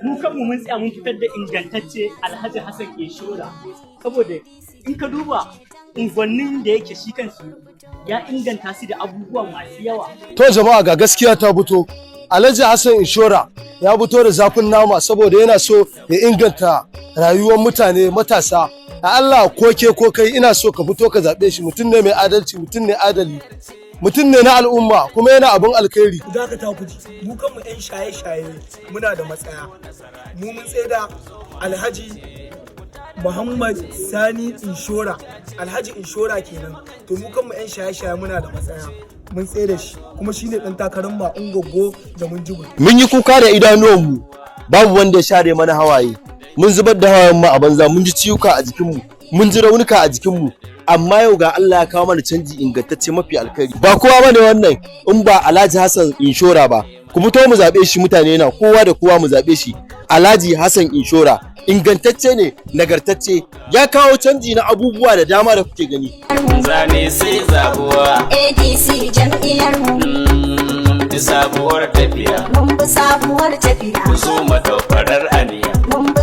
mu kanmu mun tsaya mun fitar da ingantacce Alhaji Hassan inshora, saboda in ka duba unguwannin da yake shi kansu ya inganta su da abubuwa masu yawa. To jama'a ga gaskiya ta fito, Alhaji Hassan inshora ya fito da zafin nama saboda yana so ya inganta rayuwar mutane matasa. A Allah ko ke ko kai ina so ka fito ka zaɓe shi, mutum ne mai adalci, mutum ne adali, mutum ne na al'umma kuma yana abin alkhairi. Za ka ta kuji, mu kanmu 'yan shaye-shaye muna da matsaya. Mu mun tsaye da Alhaji Muhammad Sani inshora, Alhaji inshora kenan. To mu kanmu 'yan shaye-shaye muna da matsaya. Mun tsaye da shi kuma shine ɗan takarar ma ungogo da mun jigo. Mun yi kuka da idanuwanmu, babu wanda ya share mana hawaye. Mun zubar da hawayen mu a banza, mun ji ciwuka a jikinmu, mun ji raunuka a jikinmu. Amma yau ga Allah ya kawo mana canji ingantacce mafi alkhairi. Ba kowa bane wannan in ba Alhaji Hassan inshora ba. Ku fito mu zaɓe shi, mutane na kowa da kowa mu zaɓe shi. Alhaji Hassan inshora ingantacce ne, nagartacce, ya kawo canji na abubuwa da dama da kuke gani. Zane sai zabuwa ADC jam'iyyar mu. Mun bi sabuwar tafiya. Mun bi sabuwar tafiya. Ku zo mu ɗau farar aniya. Mun bi